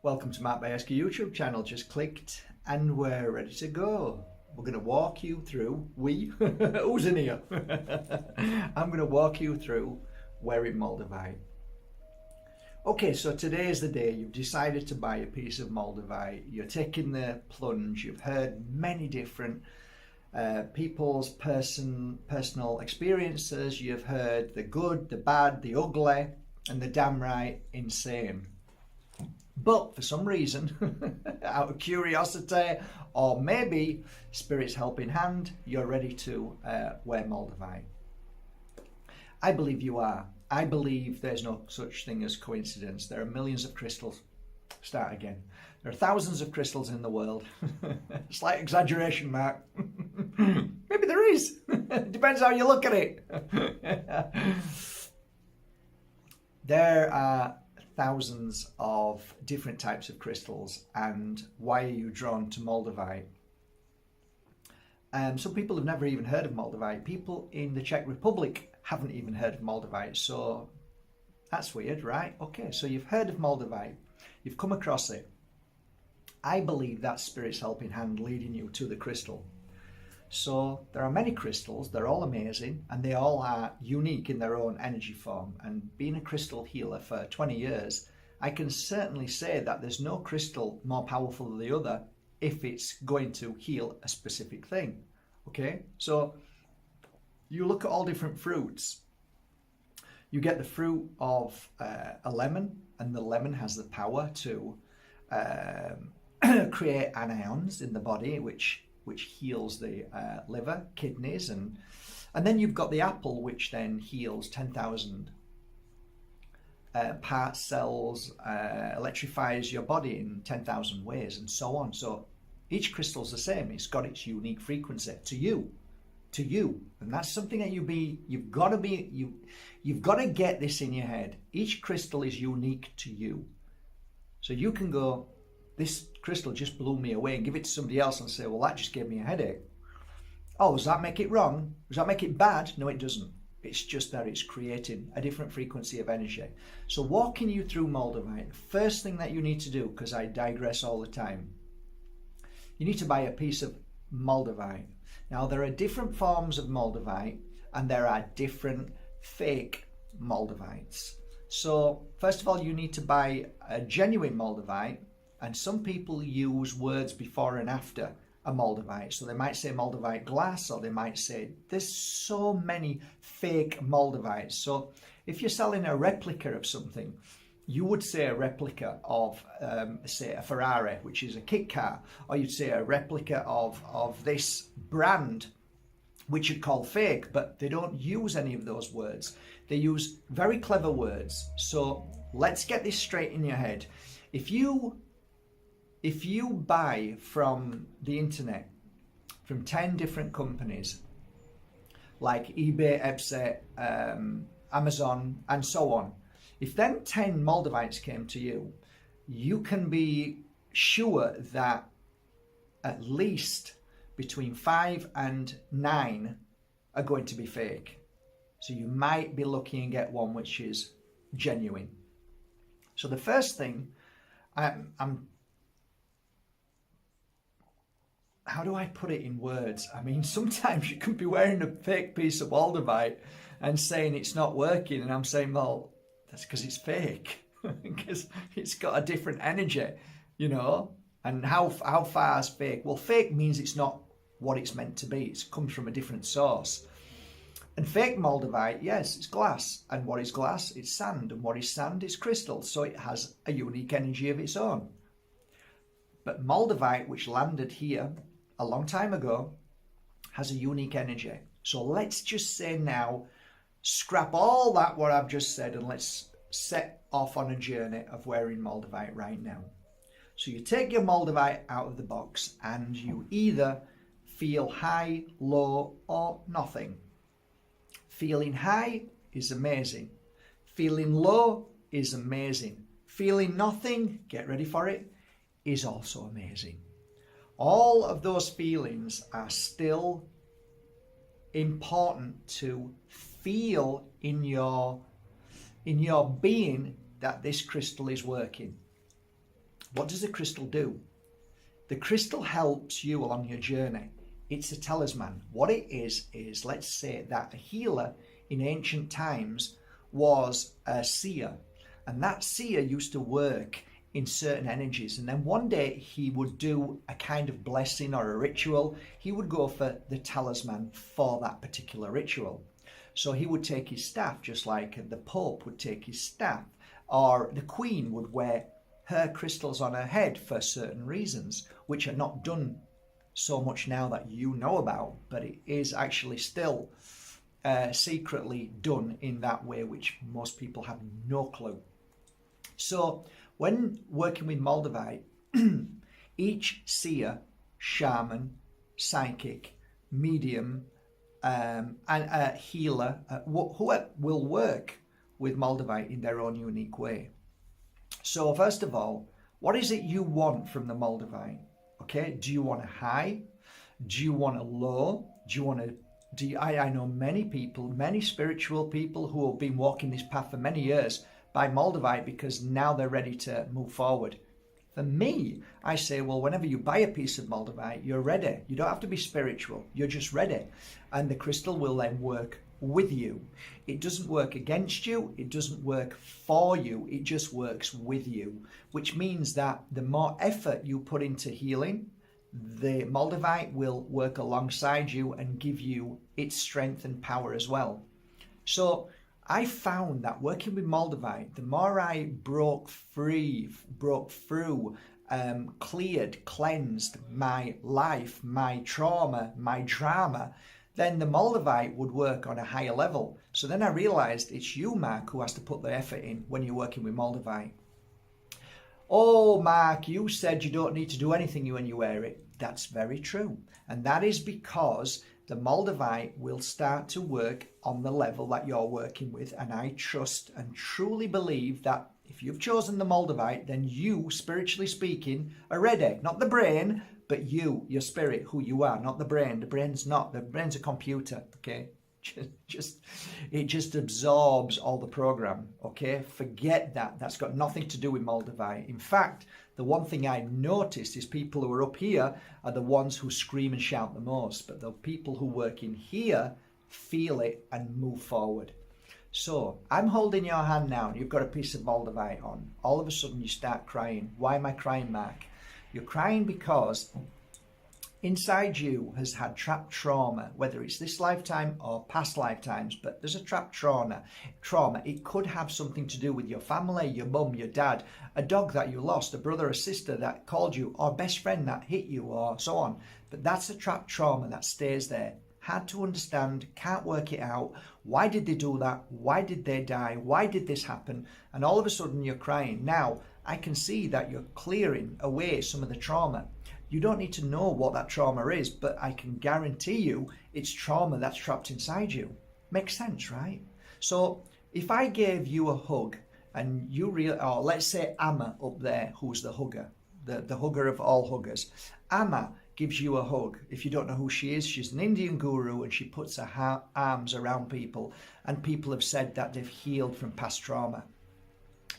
Welcome to Mark Bayersky YouTube channel. Just clicked and we're ready to go. We're going to walk you through, who's in here? I'm going to walk you through wearing Moldavite. Okay, so today is the day you've decided to buy a piece of Moldavite. You're taking the plunge. You've heard many different people's personal experiences. You've heard the good, the bad, the ugly, and the damn right insane. But for some reason, out of curiosity, or maybe Spirit's helping hand, you're ready to wear Moldavite. I believe you are. I believe there's no such thing as coincidence. There are millions of crystals. Start again. There are thousands of crystals in the world. Slight exaggeration, Mark. Maybe there is. Depends how you look at it. There are thousands of different types of crystals, and why are you drawn to Moldavite? Some people have never even heard of Moldavite. People in the Czech Republic haven't even heard of Moldavite, so that's weird, right? Okay, so you've heard of Moldavite, you've come across it. I believe that's Spirit's helping hand leading you to the crystal. So there are many crystals, they're all amazing, and they all are unique in their own energy form. And being a crystal healer for 20 years, I can certainly say that there's no crystal more powerful than the other if it's going to heal a specific thing. Okay, so you look at all different fruits. You get the fruit of a lemon, and the lemon has the power to create anions in the body, which heals the liver, kidneys, and then you've got the apple, which then heals 10,000 parts, cells, electrifies your body in 10,000 ways, and so on. So each crystal's the same. It's got its unique frequency to you, and that's something that you've got to get this in your head. Each crystal is unique to you, so you can go, this crystal just blew me away, and give it to somebody else and say, well, that just gave me a headache. Oh, does that make it wrong? Does that make it bad? No, it doesn't. It's just that it's creating a different frequency of energy. So walking you through Moldavite, the first thing that you need to do, because I digress all the time, you need to buy a piece of Moldavite. Now, there are different forms of Moldavite, and there are different fake Moldavites. So first of all, you need to buy a genuine Moldavite. And some people use words before and after a Moldavite. So they might say Moldavite glass, or they might say, there's so many fake Moldavites. So if you're selling a replica of something, you would say a replica of, say, a Ferrari, which is a kit car, or you'd say a replica of this brand, which you'd call fake, but they don't use any of those words. They use very clever words. So let's get this straight in your head. If you buy from the internet, from 10 different companies, like eBay, Etsy, Amazon, and so on, if then 10 Moldavites came to you, you can be sure that at least between 5 and 9 are going to be fake. So you might be lucky and get one which is genuine. So the first thing, how do I put it in words? I mean, sometimes you can be wearing a fake piece of Moldavite and saying it's not working, and I'm saying, well, that's because it's fake, because it's got a different energy, you know. And how far is fake? Well, fake means it's not what it's meant to be. It comes from a different source. And fake Moldavite, yes, it's glass. And what is glass? It's sand. And what is sand? It's crystal. So it has a unique energy of its own. But Moldavite, which landed here a long time ago, has a unique energy. So let's just say now, scrap all that what I've just said, and let's set off on a journey of wearing Moldavite right now. So you take your Moldavite out of the box, and you either feel high, low, or nothing. Feeling high is amazing. Feeling low is amazing. Feeling nothing, get ready for it, is also amazing. All of those feelings are still important to feel in your being that this crystal is working. What does the crystal do? The crystal helps you along your journey. It's a talisman. What it is let's say that a healer in ancient times was a seer, and that seer used to work in certain energies, and then one day he would do a kind of blessing or a ritual. He would go for the talisman for that particular ritual. So he would take his staff, just like the Pope would take his staff, or the Queen would wear her crystals on her head for certain reasons, which are not done so much now that you know about, but it is actually still secretly done in that way, which most people have no clue. So when working with Moldavite, each seer, shaman, psychic, medium, and a healer who will work with Moldavite in their own unique way. So first of all, what is it you want from the Moldavite? Okay, do you want a high? Do you want a low? Do you want to? I know many people, many spiritual people who have been walking this path for many years by Moldavite because now they're ready to move forward. For me, I say, well, whenever you buy a piece of Moldavite, you're ready. You don't have to be spiritual. You're just ready. And the crystal will then work with you. It doesn't work against you. It doesn't work for you. It just works with you, which means that the more effort you put into healing, the Moldavite will work alongside you and give you its strength and power as well. So I found that working with Moldavite, the more I broke through, cleared, cleansed my life, my trauma, my drama, then the Moldavite would work on a higher level. So then I realized it's you, Mark, who has to put the effort in when you're working with Moldavite. Oh, Mark, you said you don't need to do anything when you wear it. That's very true. And that is because the Moldavite will start to work on the level that you're working with. And I trust and truly believe that if you've chosen the Moldavite, then you, spiritually speaking, are ready. Not the brain, but you, your spirit, who you are, not the brain. The brain's not. The brain's a computer, okay? It just absorbs all the program, okay? Forget that. That's got nothing to do with Moldavite. In fact, the one thing I noticed is people who are up here are the ones who scream and shout the most, but the people who work in here feel it and move forward. So I'm holding your hand now and you've got a piece of Moldavite on. All of a sudden you start crying. Why am I crying, Mark? You're crying because inside you has had trapped trauma, whether it's this lifetime or past lifetimes, but there's a trapped trauma. It could have something to do with your family, your mum, your dad, a dog that you lost, a brother or sister that called you, or best friend that hit you, or so on. But that's a trapped trauma that stays there. Hard to understand, can't work it out. Why did they do that? Why did they die? Why did this happen? And all of a sudden you're crying. Now, I can see that you're clearing away some of the trauma. You don't need to know what that trauma is, but I can guarantee you it's trauma that's trapped inside you. Makes sense, right? So if I gave you a hug and you or let's say Amma up there, who's the hugger, the hugger of all huggers. Amma gives you a hug. If you don't know who she is, she's an Indian guru and she puts her arms around people, and people have said that they've healed from past trauma.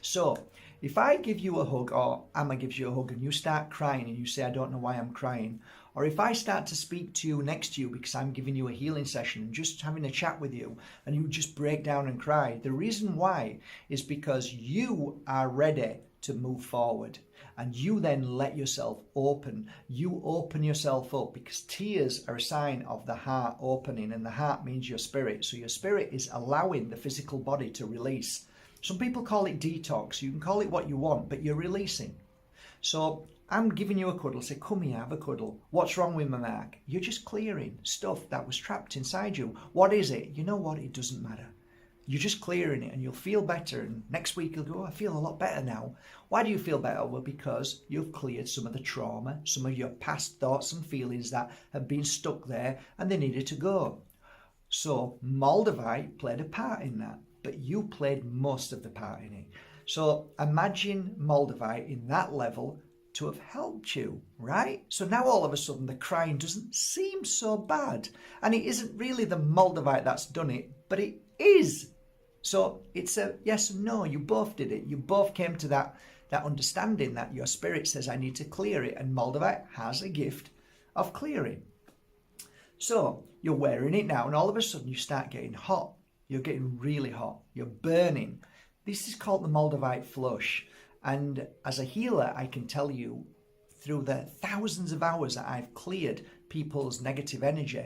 So if I give you a hug, or Amma gives you a hug, and you start crying and you say, I don't know why I'm crying, or if I start to speak to you next to you because I'm giving you a healing session and just having a chat with you, and you just break down and cry, the reason why is because you are ready to move forward. And you then let yourself open. You open yourself up, because tears are a sign of the heart opening, and the heart means your spirit. So your spirit is allowing the physical body to release. Some people call it detox. You can call it what you want, but you're releasing. So I'm giving you a cuddle. Say, come here, have a cuddle. What's wrong with my Mark? You're just clearing stuff that was trapped inside you. What is it? You know what? It doesn't matter. You're just clearing it and you'll feel better. And next week you'll go, I feel a lot better now. Why do you feel better? Well, because you've cleared some of the trauma, some of your past thoughts and feelings that have been stuck there and they needed to go. So Moldavite played a part in that, but you played most of the part in it. So imagine Moldavite in that level to have helped you, right? So now all of a sudden the crying doesn't seem so bad. And it isn't really the Moldavite that's done it, but it is. So it's a yes and no. You both did it. You both came to that that understanding that your spirit says, I need to clear it. And Moldavite has a gift of clearing. So you're wearing it now, and all of a sudden you start getting hot. You're getting really hot. You're burning. This is called the Moldavite flush. And as a healer, I can tell you through the thousands of hours that I've cleared people's negative energy,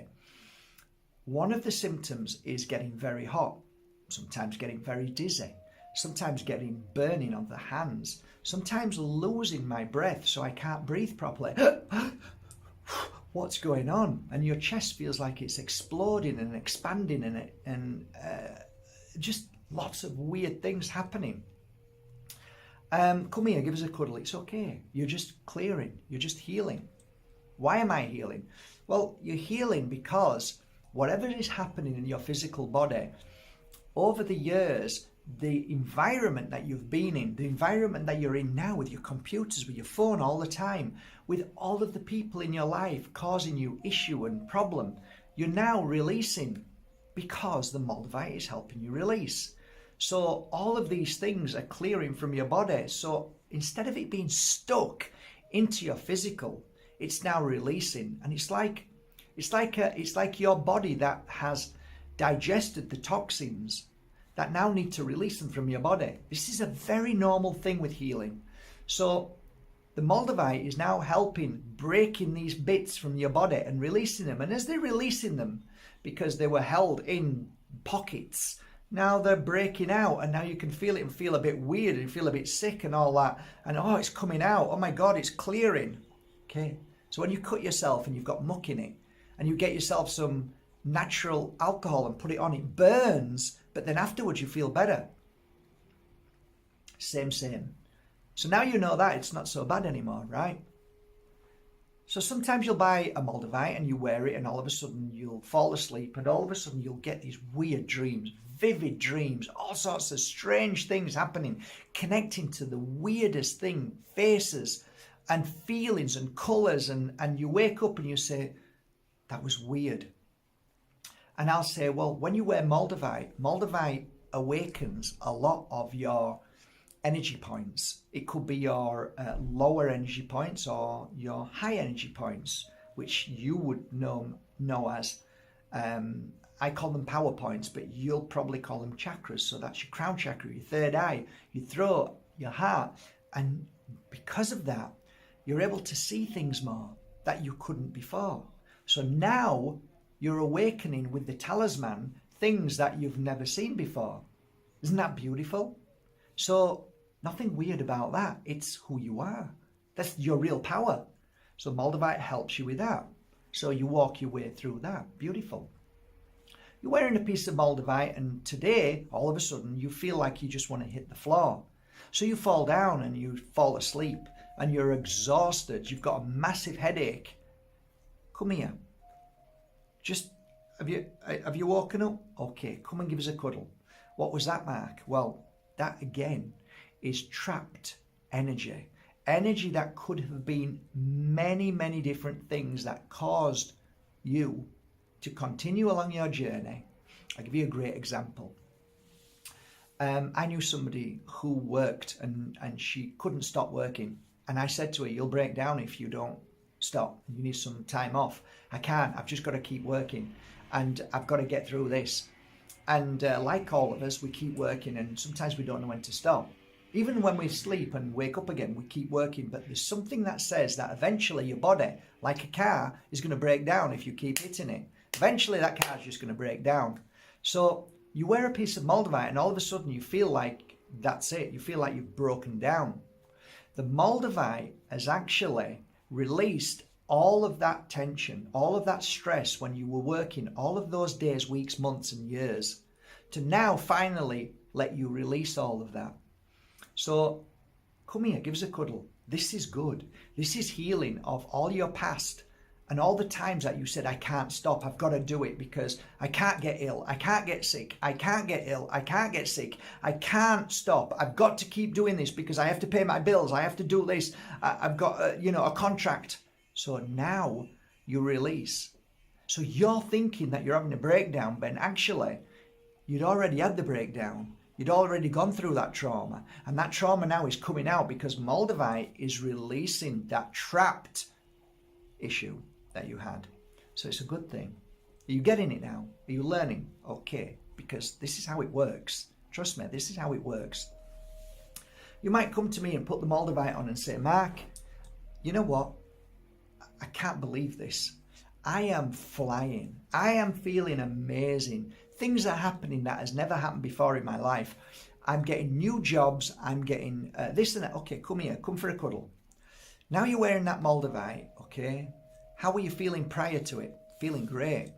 one of the symptoms is getting very hot, sometimes getting very dizzy, sometimes getting burning on the hands, sometimes losing my breath so I can't breathe properly. What's going on? And your chest feels like it's exploding and expanding in it, and just lots of weird things happening. Come here, give us a cuddle. It's okay. You're just clearing. You're just healing. Why am I healing? Well, you're healing because whatever is happening in your physical body, over the years, the environment that you've been in, the environment that you're in now with your computers, with your phone all the time, with all of the people in your life causing you issue and problem, you're now releasing because the Moldavite is helping you release. So all of these things are clearing from your body. So instead of it being stuck into your physical, it's now releasing. And it's like your body that has digested the toxins that now need to release them from your body. This is a very normal thing with healing. So the Moldavite is now helping breaking these bits from your body and releasing them. And as they're releasing them, because they were held in pockets, now they're breaking out, and now you can feel it and feel a bit weird and feel a bit sick and all that. And oh, it's coming out. Oh my God, it's clearing. Okay. So when you cut yourself and you've got muck in it, and you get yourself some natural alcohol and put it on, it burns, but then afterwards you feel better. Same. So now you know that it's not so bad anymore, right? So sometimes you'll buy a Moldavite and you wear it, and all of a sudden you'll fall asleep, and all of a sudden you'll get these weird dreams, vivid dreams, all sorts of strange things happening, connecting to the weirdest thing, faces and feelings and colours, and you wake up and you say, that was weird. And I'll say, well, when you wear Moldavite awakens a lot of your energy points. It could be your lower energy points or your high energy points, which you would know as, I call them power points, but you'll probably call them chakras. So that's your crown chakra, your third eye, your throat, your heart. And because of that, you're able to see things more that you couldn't before. So now you're awakening with the talisman things that you've never seen before. Isn't that beautiful? So nothing weird about that. It's who you are. That's your real power. So Moldavite helps you with that. So you walk your way through that. Beautiful. You're wearing a piece of Moldavite, and today, all of a sudden, you feel like you just want to hit the floor. So you fall down and you fall asleep, and you're exhausted. You've got a massive headache. Come here. Just, have you woken up? Okay, come and give us a cuddle. What was that, Mark? Well, that again is trapped energy. Energy that could have been many, many different things that caused you to continue along your journey. I'll give you a great example. I knew somebody who worked and she couldn't stop working. And I said to her, you'll break down if you don't stop. You need some time off. I can't. I've just got to keep working. And I've got to get through this. And like all of us, we keep working, and sometimes we don't know when to stop. Even when we sleep and wake up again, we keep working. But there's something that says that eventually your body, like a car, is going to break down if you keep hitting it. Eventually that car is just going to break down. So you wear a piece of Moldavite and all of a sudden you feel like that's it. You feel like you've broken down. The Moldavite has actually released all of that tension, all of that stress when you were working, all of those days, weeks, months and years, to now finally let you release all of that. So come here, give us a cuddle. This is good. This is healing of all your past and all the times that you said, I can't stop, I've got to do it because I can't get ill, I can't get sick, I can't get ill, I can't get sick, I can't stop, I've got to keep doing this because I have to pay my bills, I have to do this, I've got a contract. So now you release. So you're thinking that you're having a breakdown, but actually you'd already had the breakdown. You'd already gone through that trauma, and that trauma now is coming out because Moldavite is releasing that trapped issue that you had. So it's a good thing. Are you getting it now? Are you learning? Okay, because this is how it works. Trust me, this is how it works. You might come to me and put the Moldavite on and say, Mark, you know what? I can't believe this. I am flying. I am feeling amazing. Things are happening that has never happened before in my life. I'm getting new jobs. I'm getting this and that. Okay, come here. Come for a cuddle. Now you're wearing that Moldavite, okay? How were you feeling prior to it? Feeling great.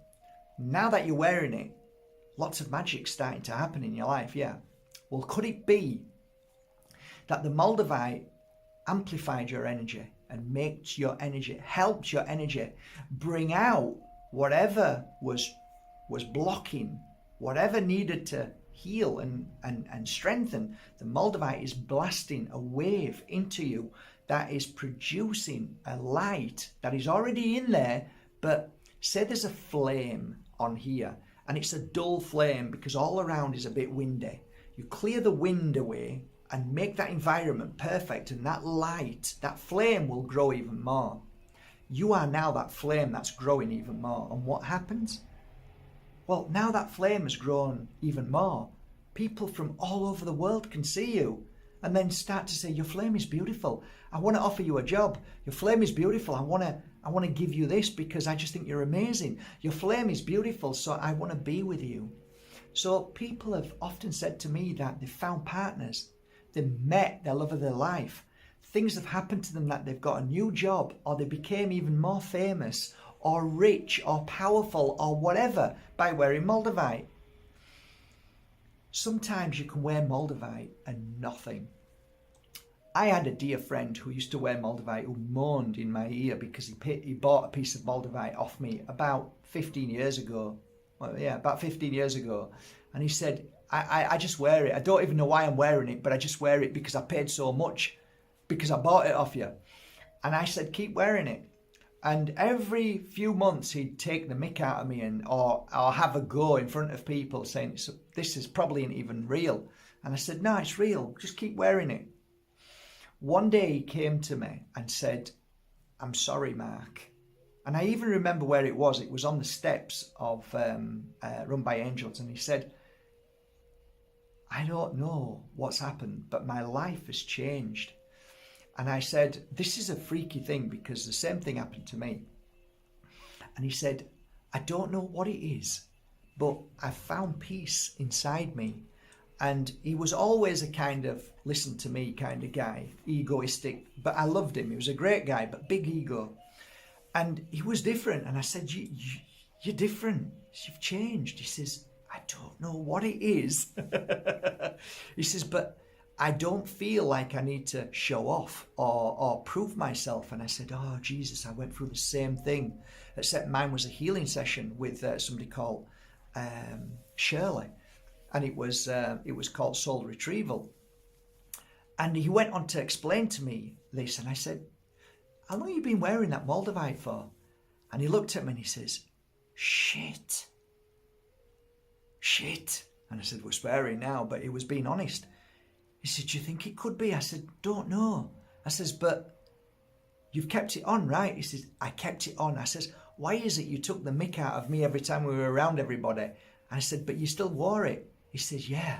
Now that you're wearing it, lots of magic's starting to happen in your life, yeah. Well, could it be that the Moldavite amplified your energy and makes your energy, helped your energy bring out whatever was blocking, whatever needed to heal and strengthen? The Moldavite is blasting a wave into you that is producing a light that is already in there, but say there's a flame on here and it's a dull flame because all around is a bit windy. You clear the wind away and make that environment perfect, and that light, that flame will grow even more. You are now that flame that's growing even more. And what happens? Well, now that flame has grown even more. People from all over the world can see you and then start to say, your flame is beautiful. I want to offer you a job. Your flame is beautiful. I want to give you this because I just think you're amazing. Your flame is beautiful, so I want to be with you. So people have often said to me that they've found partners. They've met their love of their life. Things have happened to them that they've got a new job, or they became even more famous or rich or powerful or whatever by wearing Moldavite. Sometimes you can wear Moldavite and nothing. I had a dear friend who used to wear Moldavite who moaned in my ear because he bought a piece of Moldavite off me about 15 years ago. Well, yeah, about 15 years ago. And he said, I just wear it. I don't even know why I'm wearing it, but I just wear it because I paid so much because I bought it off you. And I said, keep wearing it. And every few months he'd take the mick out of me or have a go in front of people saying, this is probably ain't even real. And I said, no, it's real. Just keep wearing it. One day he came to me and said, I'm sorry, Mark. And I even remember where it was. It was on the steps of Run by Angels. And he said, I don't know what's happened, but my life has changed. And I said, this is a freaky thing because the same thing happened to me. And he said, I don't know what it is, but I found peace inside me. And he was always a kind of listen to me kind of guy, egoistic, but I loved him. He was a great guy, but big ego. And he was different. And I said, you're different. You've changed. He says, I don't know what it is. He says, but I don't feel like I need to show off or prove myself. And I said, oh, Jesus, I went through the same thing, except mine was a healing session with somebody called Shirley. And it was called Soul Retrieval. And he went on to explain to me this. And I said, how long have you been wearing that Moldavite for? And he looked at me and he says, shit. And I said, we're swearing now, but he was being honest. He said, do you think it could be? I said, don't know. I says, but you've kept it on, right? He says, I kept it on. I says, why is it you took the mick out of me every time we were around everybody? And I said, but you still wore it. He says, yeah.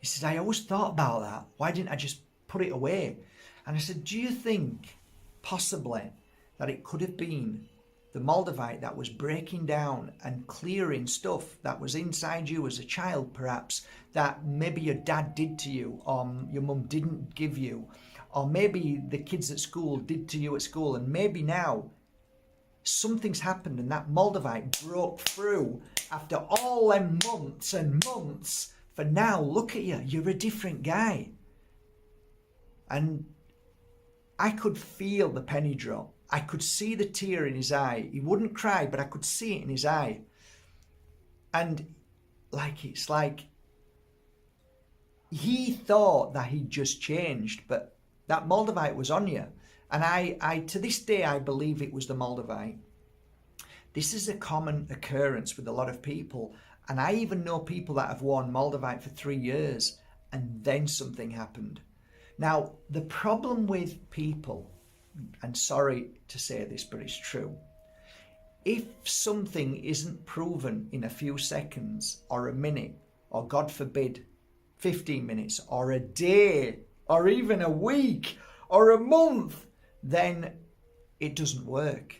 He says, I always thought about that. Why didn't I just put it away? And I said, do you think possibly that it could have been the Moldavite that was breaking down and clearing stuff that was inside you as a child, perhaps, that maybe your dad did to you or your mum didn't give you, or maybe the kids at school did to you at school, and maybe now something's happened and that Moldavite broke through after all them months and months. For now, look at you, you're a different guy. And I could feel the penny drop. I could see the tear in his eye. He wouldn't cry, but I could see it in his eye. And it's like he thought that he'd just changed, but that Moldavite was on you. And I to this day, I believe it was the Moldavite. This is a common occurrence with a lot of people. And I even know people that have worn Moldavite for 3 years and then something happened. Now, the problem with people, and sorry to say this, but it's true, if something isn't proven in a few seconds or a minute, or God forbid, 15 minutes or a day or even a week or a month, then it doesn't work.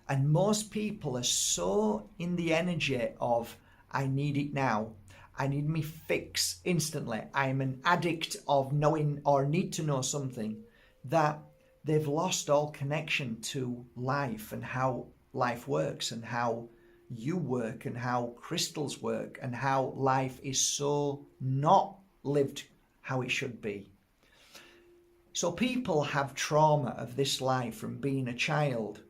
And most people are so in the energy of, I need it now. I need me fix instantly. I'm an addict of knowing or need to know something, that they've lost all connection to life and how life works and how you work and how crystals work and how life is so not lived how it should be. So people have trauma of this life from being a child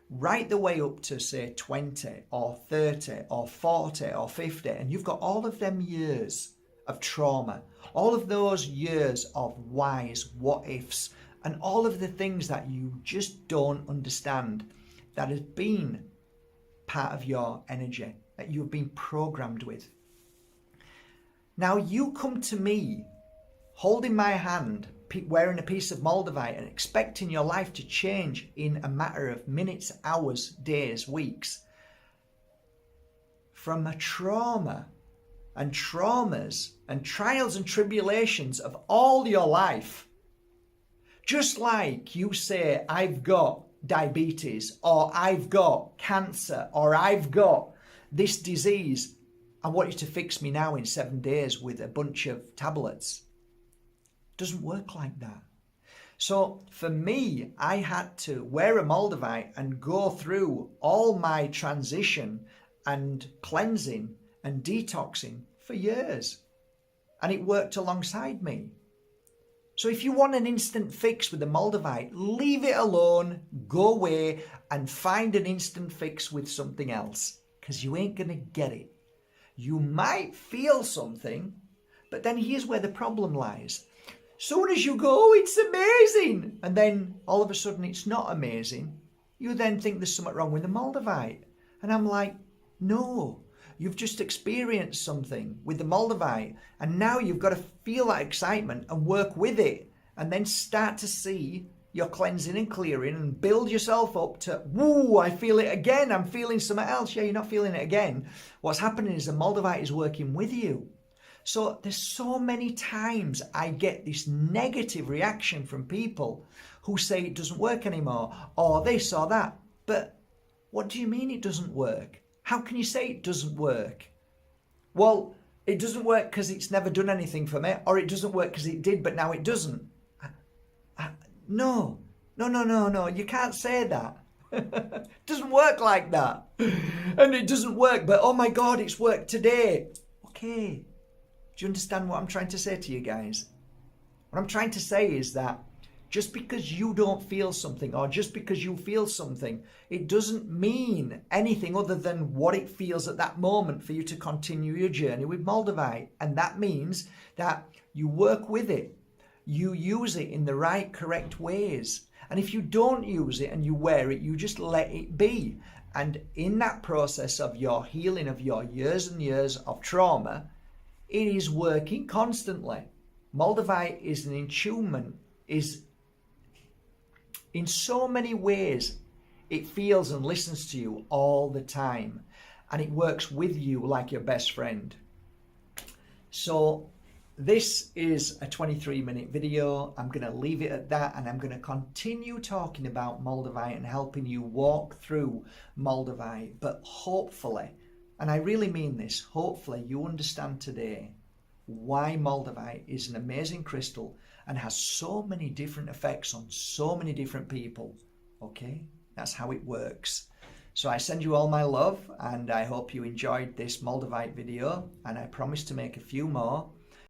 right the way up to say 20 or 30 or 40 or 50, and you've got all of them years of trauma, all of those years of whys, what ifs, and all of the things that you just don't understand that has been part of your energy, that you've been programmed with. Now you come to me holding my hand, wearing a piece of Moldavite and expecting your life to change in a matter of minutes, hours, days, weeks, from a trauma and traumas and trials and tribulations of all your life. Just like you say, I've got diabetes, or I've got cancer, or I've got this disease, I want you to fix me now in 7 days with a bunch of tablets. Doesn't work like that. So for me, I had to wear a Moldavite and go through all my transition and cleansing and detoxing for years. And it worked alongside me. So if you want an instant fix with the Moldavite, leave it alone, go away and find an instant fix with something else, because you ain't going to get it. You might feel something, but then here's where the problem lies. Soon as you go, oh, it's amazing, and then all of a sudden it's not amazing, you then think there's something wrong with the Moldavite. And I'm like, no, you've just experienced something with the Moldavite, and now you've got to feel that excitement and work with it, and then start to see your cleansing and clearing and build yourself up to, woo, I feel it again, I'm feeling something else. Yeah, you're not feeling it again. What's happening is the Moldavite is working with you. So there's so many times I get this negative reaction from people who say it doesn't work anymore, or this or that. But what do you mean it doesn't work? How can you say it doesn't work? Well, it doesn't work because it's never done anything for me, or it doesn't work because it did, but now it doesn't. No, you can't say that. It doesn't work like that. And it doesn't work, but oh my God, it's worked today. Okay. Do you understand what I'm trying to say to you guys? What I'm trying to say is that just because you don't feel something, or just because you feel something, it doesn't mean anything other than what it feels at that moment for you to continue your journey with Moldavite. And that means that you work with it. You use it in the right, correct ways. And if you don't use it and you wear it, you just let it be. And in that process of your healing of your years and years of trauma, it is working constantly. Moldavite is an attunement, is in so many ways, it feels and listens to you all the time. And it works with you like your best friend. So this is a 23-minute video. I'm going to leave it at that, and I'm going to continue talking about Moldavite and helping you walk through Moldavite. But hopefully, and I really mean this, hopefully you understand today why Moldavite is an amazing crystal and has so many different effects on so many different people. Okay? That's how it works. So I send you all my love, and I hope you enjoyed this Moldavite video, and I promise to make a few more.